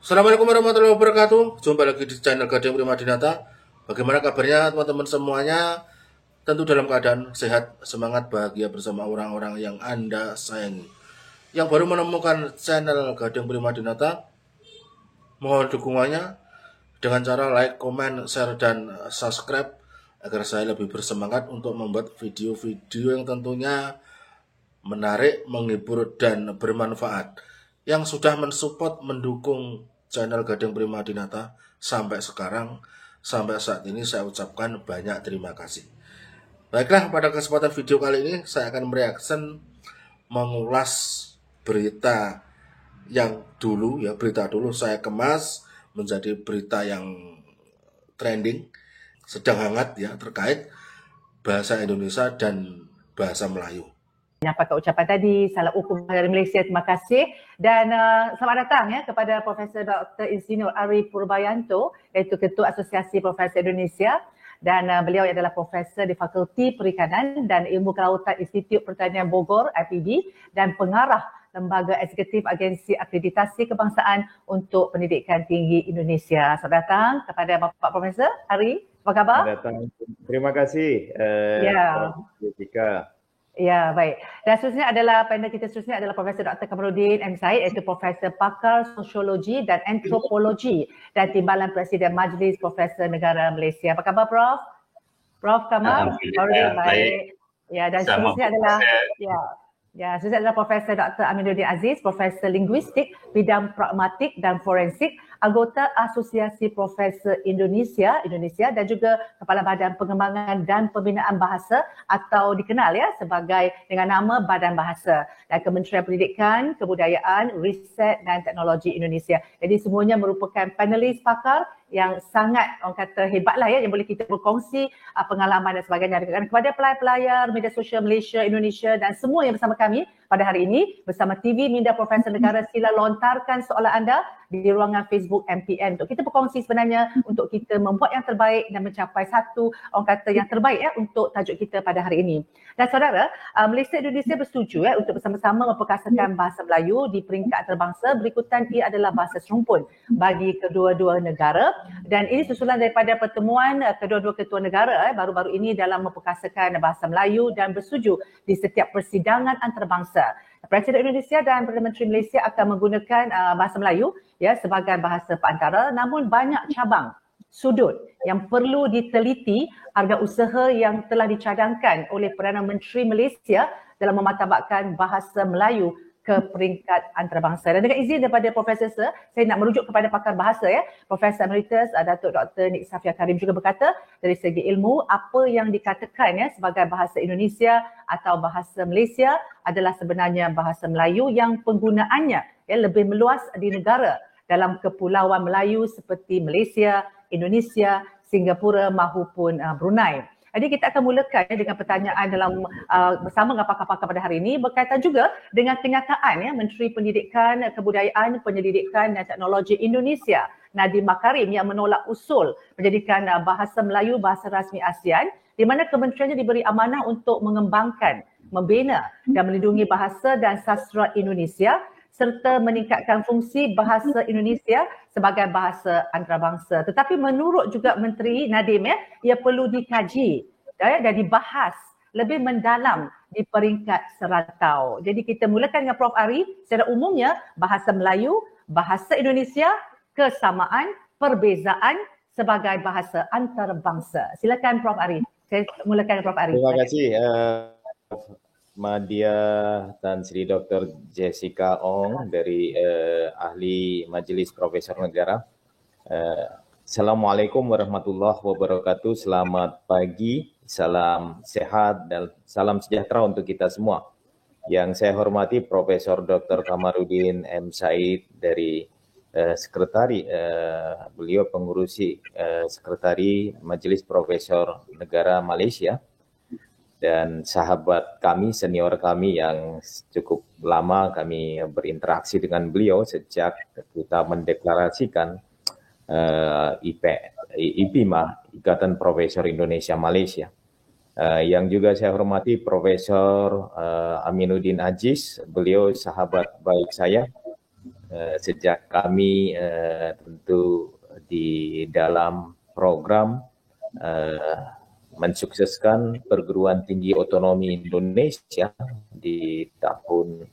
Assalamualaikum warahmatullahi wabarakatuh. Jumpa lagi di channel Gading Prima Dinata. Bagaimana kabarnya teman-teman semuanya? Tentu dalam keadaan sehat, semangat, bahagia bersama orang-orang yang Anda sayangi. Yang baru menemukan channel Gading Prima Dinata, mohon dukungannya dengan cara like, comment, share, dan subscribe agar saya lebih bersemangat untuk membuat video-video yang tentunya menarik, menghibur, dan bermanfaat, yang sudah mensupport, mendukung channel Gading Prima Dinata sampai sekarang, sampai saat ini saya ucapkan banyak terima kasih. Baiklah, pada kesempatan video kali ini saya akan mereaction, mengulas berita yang dulu, ya berita dulu saya kemas menjadi berita yang trending, sedang hangat ya, terkait bahasa Indonesia dan bahasa Melayu. Pakai ucapan tadi, salam hukum dari Malaysia, terima kasih. Dan selamat datang ya kepada Profesor Dr. Insinyur Ari Purbayanto, iaitu Ketua Asosiasi Profesor Indonesia. Dan beliau adalah profesor di Fakulti Perikanan dan Ilmu Kelautan Institut Pertanian Bogor, IPB, dan pengarah Lembaga Eksekutif Agensi Akreditasi Kebangsaan untuk Pendidikan Tinggi Indonesia. Selamat datang kepada Bapak Profesor Ari, apa khabar? Selamat datang. Terima kasih, Jessica. Ya, baik. Dan seterusnya adalah panel kita seterusnya adalah Profesor Dr. Kamarudin M. Said, iaitu Profesor Pakar Sosiologi dan Antropologi dan Timbalan Presiden Majlis Profesor Negara Malaysia. Apa khabar, Prof? Prof Kamar? Baik. Ya, dan seterusnya adalah seterusnya adalah Profesor Dr. Aminuddin Aziz, Profesor Linguistik, Bidang Pragmatik dan Forensik, anggota Asosiasi Profesor Indonesia dan juga Kepala Badan Pengembangan dan Pembinaan Bahasa atau dikenal ya sebagai dengan nama Badan Bahasa, dan Kementerian Pendidikan, Kebudayaan, Riset dan Teknologi Indonesia. Jadi semuanya merupakan panelis pakar yang sangat orang kata hebatlah ya, yang boleh kita berkongsi pengalaman dan sebagainya. Dan kepada pelayar-pelayar media sosial Malaysia, Indonesia dan semua yang bersama kami pada hari ini bersama TV Minda Profesor Negara, sila lontarkan soalan anda di ruangan Facebook MPN untuk kita berkongsi sebenarnya, untuk kita membuat yang terbaik dan mencapai satu orang kata yang terbaik ya untuk tajuk kita pada hari ini. Dan saudara, Malaysia dan Indonesia bersetuju ya untuk bersama-sama memperkasakan bahasa Melayu di peringkat antarabangsa. Berikutan ia adalah bahasa serumpun bagi kedua-dua negara, dan ini susulan daripada pertemuan kedua-dua ketua negara baru-baru ini dalam memperkasakan bahasa Melayu dan bersetuju di setiap persidangan antarabangsa. Presiden Indonesia dan Perdana Menteri Malaysia akan menggunakan bahasa Melayu ya sebagai bahasa perantara, namun banyak cabang sudut yang perlu diteliti harga usaha yang telah dicadangkan oleh Perdana Menteri Malaysia dalam memartabatkan bahasa Melayu ke peringkat antarabangsa. Dan dengan izin daripada Profesor, saya nak merujuk kepada pakar bahasa ya. Profesor Emeritus Datuk Dr. Nik Safia Karim juga berkata, dari segi ilmu, apa yang dikatakan ya sebagai bahasa Indonesia atau bahasa Malaysia adalah sebenarnya bahasa Melayu yang penggunaannya ya lebih meluas di negara dalam kepulauan Melayu seperti Malaysia, Indonesia, Singapura maupun Brunei. Jadi kita akan mulakan dengan pertanyaan dalam bersama dengan pakar-pakar pada hari ini berkaitan juga dengan kenyataan ya Menteri Pendidikan, Kebudayaan, Penyelidikan dan Teknologi Indonesia Nadiem Makarim yang menolak usul menjadikan bahasa Melayu bahasa rasmi ASEAN, di mana kementeriannya diberi amanah untuk mengembangkan, membina dan melindungi bahasa dan sastra Indonesia serta meningkatkan fungsi bahasa Indonesia sebagai bahasa antarabangsa. Tetapi menurut juga Menteri Nadiem ya, ia perlu dikaji dan dibahas lebih mendalam di peringkat serantau. Jadi kita mulakan dengan Prof. Ari. Secara umumnya bahasa Melayu, bahasa Indonesia, kesamaan, perbezaan sebagai bahasa antarabangsa. Silakan Prof. Ari. Saya mulakan dengan Prof. Ari. Terima kasih Madya Tan Sri Dr. Jessica Ong dari Ahli Majelis Profesor Negara. Assalamualaikum warahmatullahi wabarakatuh. Selamat pagi, salam sehat dan salam sejahtera untuk kita semua. Yang saya hormati Profesor Dr. Kamarudin M. Said dari sekretari, beliau pengurusi sekretari Majelis Profesor Negara Malaysia, dan sahabat kami, senior kami yang cukup lama kami berinteraksi dengan beliau sejak kita mendeklarasikan IPIMA, Ikatan Profesor Indonesia Malaysia. Yang juga saya hormati Profesor Aminuddin Aziz, beliau sahabat baik saya sejak kami tentu di dalam program mensukseskan perguruan tinggi otonomi Indonesia di tahun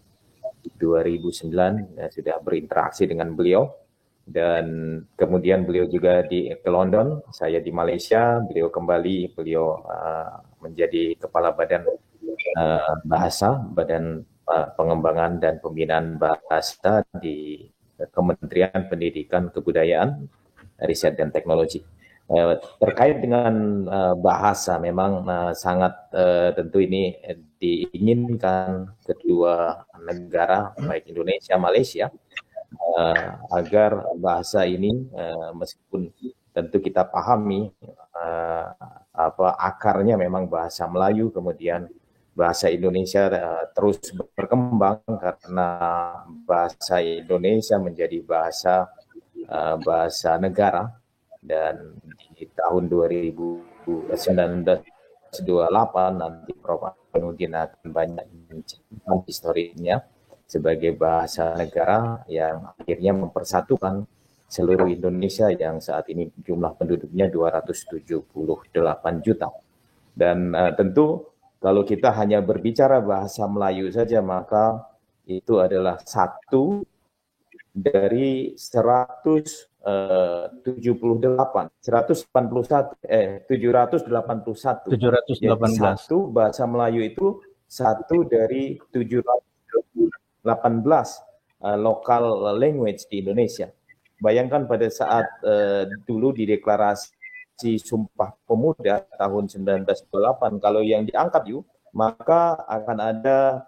2009 sudah berinteraksi dengan beliau, dan kemudian beliau juga ke London, saya di Malaysia, beliau kembali, beliau menjadi kepala badan badan pengembangan dan pembinaan bahasa di Kementerian Pendidikan Kebudayaan, Riset dan Teknologi. Terkait dengan bahasa, memang sangat tentu ini diinginkan kedua negara, baik Indonesia, Malaysia, agar bahasa ini, meskipun tentu kita pahami akarnya memang bahasa Melayu, kemudian bahasa Indonesia terus berkembang karena bahasa Indonesia menjadi bahasa negara. Dan di tahun 2028 nanti Prof. Aminuddin akan banyak menceritakan historinya sebagai bahasa negara yang akhirnya mempersatukan seluruh Indonesia yang saat ini jumlah penduduknya 278 juta. Dan tentu kalau kita hanya berbicara bahasa Melayu saja, maka itu adalah satu dari 781. Jadi satu bahasa Melayu itu satu dari 718 local language di Indonesia. Bayangkan pada saat dulu di deklarasi Sumpah Pemuda tahun 1928, kalau yang diangkat maka akan ada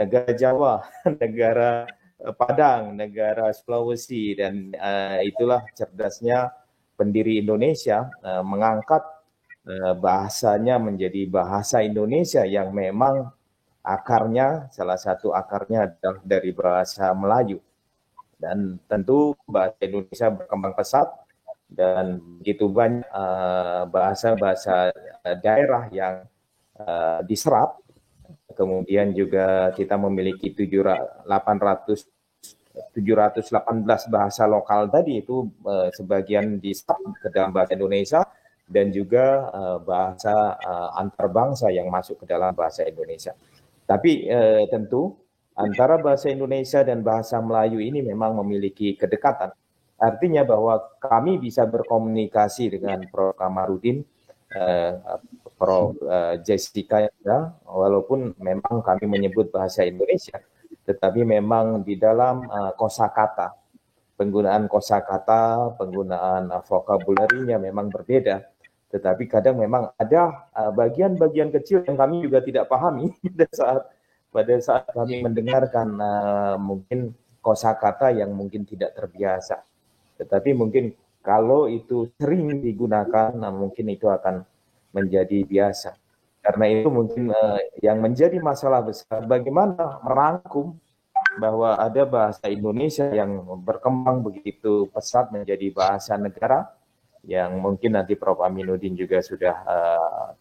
negara Jawa, negara Padang, negara Sulawesi, dan itulah cerdasnya pendiri Indonesia mengangkat bahasanya menjadi bahasa Indonesia yang memang akarnya, salah satu akarnya adalah dari bahasa Melayu. Dan tentu bahasa Indonesia berkembang pesat dan begitu banyak bahasa-bahasa daerah yang diserap. Kemudian juga kita memiliki 718 bahasa lokal tadi, itu sebagian diserap ke dalam bahasa Indonesia, dan juga bahasa antar bangsa yang masuk ke dalam bahasa Indonesia. Tapi tentu antara bahasa Indonesia dan bahasa Melayu ini memang memiliki kedekatan. Artinya bahwa kami bisa berkomunikasi dengan Prof. Kamarudin, Prof. Jessica, ya, walaupun memang kami menyebut bahasa Indonesia, tetapi memang di dalam kosakata, penggunaan kosakata, penggunaan vokabularinya memang berbeda. Tetapi kadang memang ada bagian-bagian kecil yang kami juga tidak pahami pada saat kami mendengarkan mungkin kosakata yang mungkin tidak terbiasa. Tetapi mungkin kalau itu sering digunakan, mungkin itu akan menjadi biasa. Karena itu mungkin yang menjadi masalah besar bagaimana merangkum bahwa ada bahasa Indonesia yang berkembang begitu pesat menjadi bahasa negara, yang mungkin nanti Prof. Aminuddin juga sudah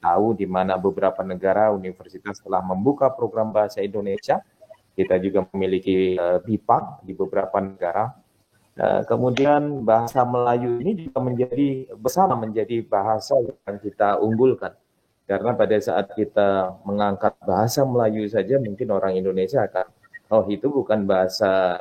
tahu di mana beberapa negara universitas telah membuka program bahasa Indonesia. Kita juga memiliki BIPA di beberapa negara. Kemudian bahasa Melayu ini juga menjadi bahasa yang kita unggulkan. Karena pada saat kita mengangkat bahasa Melayu saja, mungkin orang Indonesia akan, oh itu bukan bahasa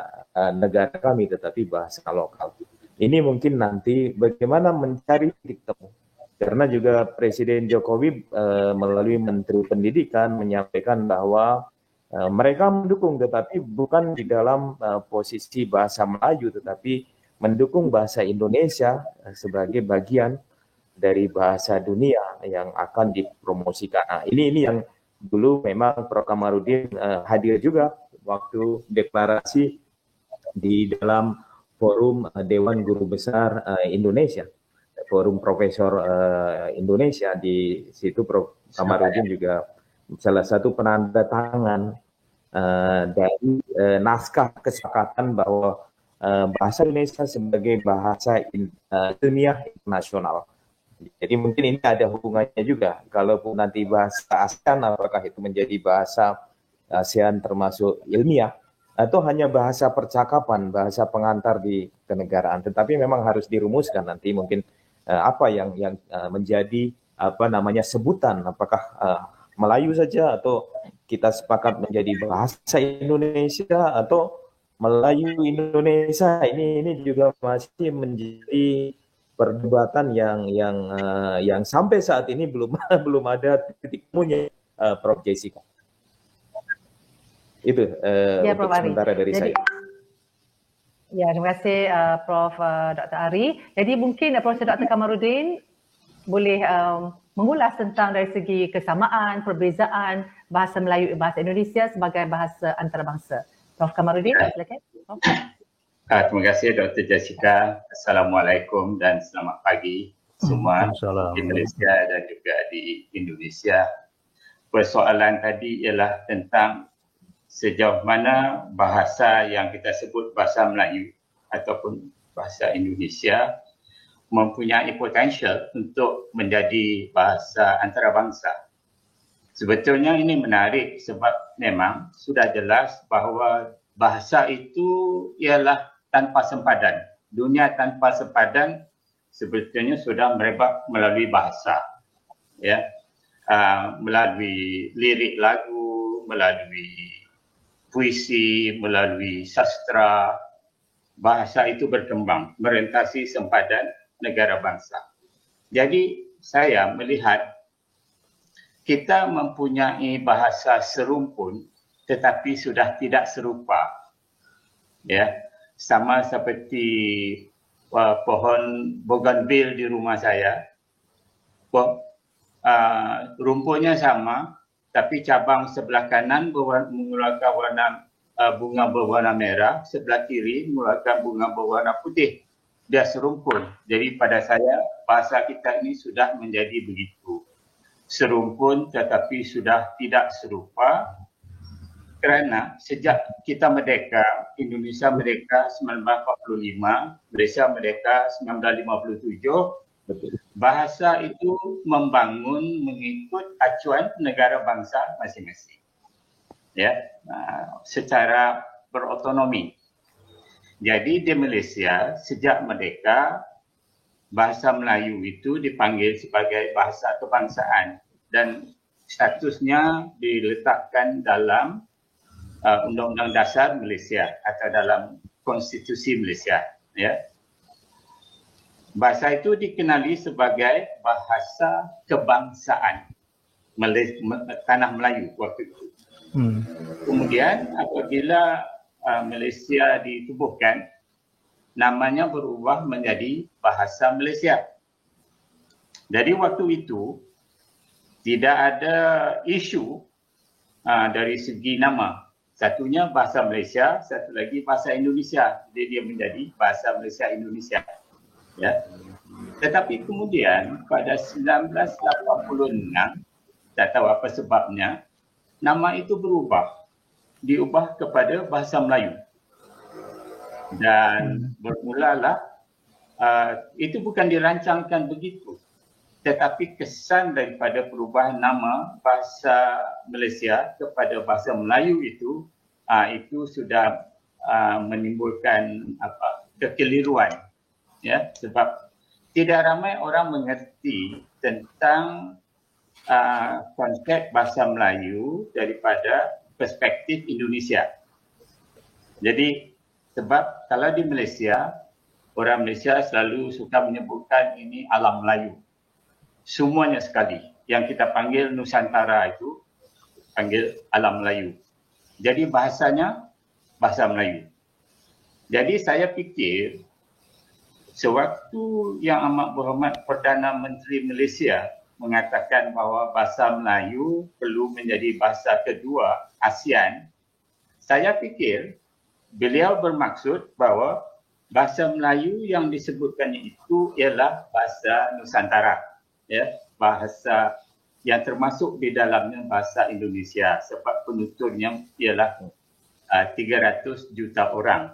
negara kami, tetapi bahasa lokal. Ini mungkin nanti bagaimana mencari titik temu. Karena juga Presiden Jokowi melalui Menteri Pendidikan menyampaikan bahwa mereka mendukung, tetapi bukan di dalam posisi bahasa Melayu, tetapi mendukung bahasa Indonesia sebagai bagian dari bahasa dunia yang akan dipromosikan. Nah, ini yang dulu memang Prof. Kamarudin hadir juga waktu deklarasi di dalam forum Dewan Guru Besar Indonesia, forum Profesor Indonesia. Di situ Prof. Kamarudin juga salah satu penanda tangan dari naskah kesepakatan bahwa bahasa Indonesia sebagai bahasa ilmiah internasional. Jadi mungkin ini ada hubungannya juga. Kalaupun nanti bahasa ASEAN, apakah itu menjadi bahasa ASEAN termasuk ilmiah, atau hanya bahasa percakapan, bahasa pengantar di kenegaraan, tetapi memang harus dirumuskan nanti mungkin apa yang menjadi apa namanya sebutan, apakah Melayu saja atau kita sepakat menjadi bahasa Indonesia atau Melayu Indonesia. Ini juga masih menjadi perdebatan yang sampai saat ini belum belum ada titik temunya, Prof. Jessica. Itu Ya, untuk Prof. Ari. sementara dari saya. Ya, terima kasih Prof. Dr. Ari. Jadi mungkin Prof. Dr. Kamarudin boleh mengulas tentang dari segi kesamaan, perbezaan bahasa Melayu, bahasa Indonesia sebagai bahasa antarabangsa. Prof. Kamarudin, silakan. Terima kasih Dr. Jessica. Assalamualaikum dan selamat pagi semua di Malaysia dan juga di Indonesia. Persoalan tadi ialah tentang sejauh mana bahasa yang kita sebut bahasa Melayu ataupun bahasa Indonesia mempunyai potensial untuk menjadi bahasa antarabangsa. Sebetulnya ini menarik sebab memang sudah jelas bahawa bahasa itu ialah tanpa sempadan. Dunia tanpa sempadan sebetulnya sudah merebak melalui bahasa. Ya. Melalui lirik lagu, melalui puisi, melalui sastra, bahasa itu berkembang, merentasi sempadan negara bangsa. Jadi saya melihat kita mempunyai bahasa serumpun tetapi sudah tidak serupa. Ya, sama seperti pohon bougainville di rumah saya. Rumputnya sama, tapi cabang sebelah kanan mengeluarkan warna bunga berwarna merah, sebelah kiri mengeluarkan bunga berwarna putih. Dia serumpun. Jadi pada saya bahasa kita ini sudah menjadi begitu. Serumpun tetapi sudah tidak serupa. Kerana sejak kita merdeka, Indonesia merdeka 1945, Malaysia merdeka 1957, bahasa itu membangun mengikut acuan negara bangsa masing-masing, ya, secara berotonomi. Jadi di Malaysia sejak merdeka bahasa Melayu itu dipanggil sebagai bahasa kebangsaan dan statusnya diletakkan dalam Undang-Undang Dasar Malaysia atau dalam Konstitusi Malaysia, ya. Bahasa itu dikenali sebagai bahasa kebangsaan tanah Melayu waktu itu. Kemudian apabila Malaysia ditubuhkan, namanya berubah menjadi bahasa Malaysia. Jadi waktu itu tidak ada isu dari segi nama. Satunya bahasa Malaysia, satu lagi bahasa Indonesia. Jadi dia menjadi bahasa Malaysia Indonesia. Ya. Tetapi kemudian pada 1986, tak tahu apa sebabnya, nama itu berubah. Diubah kepada bahasa Melayu. Dan bermulalah, itu bukan dirancangkan begitu. Tetapi kesan daripada perubahan nama bahasa Malaysia kepada bahasa Melayu itu sudah menimbulkan kekeliruan, ya, sebab tidak ramai orang mengerti tentang konsep bahasa Melayu daripada perspektif Indonesia. Jadi sebab kalau di Malaysia, orang Malaysia selalu suka menyebutkan ini alam Melayu. Semuanya sekali. Yang kita panggil Nusantara itu panggil alam Melayu. Jadi bahasanya bahasa Melayu. Jadi saya fikir sewaktu Yang Amat Berhormat Perdana Menteri Malaysia mengatakan bahawa bahasa Melayu perlu menjadi bahasa kedua ASEAN, saya fikir beliau bermaksud bahawa bahasa Melayu yang disebutkannya itu ialah bahasa Nusantara, ya, bahasa yang termasuk di dalamnya bahasa Indonesia sebab penuturnya ialah 300 juta orang.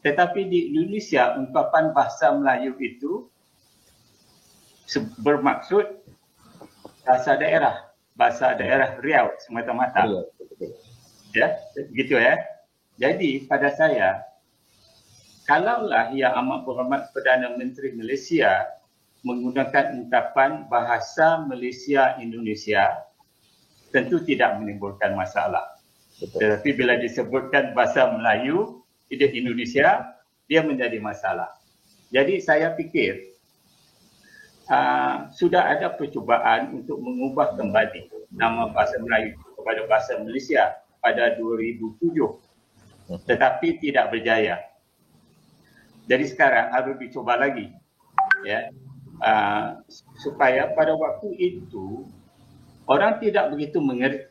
Tetapi di Indonesia ungkapan bahasa Melayu itu bermaksud bahasa daerah Riau semata-mata. Ya, begitu ya. Jadi pada saya, kalaulah Yang Amat Berhormat Perdana Menteri Malaysia menggunakan ungkapan bahasa Malaysia Indonesia, tentu tidak menimbulkan masalah. Tetapi bila disebutkan bahasa Melayu di Indonesia, dia menjadi masalah. Jadi saya fikir sudah ada percubaan untuk mengubah kembali nama bahasa Melayu kepada bahasa Malaysia pada 2007, tetapi tidak berjaya. Jadi sekarang harus dicoba lagi, ya, supaya pada waktu itu orang tidak begitu mengerti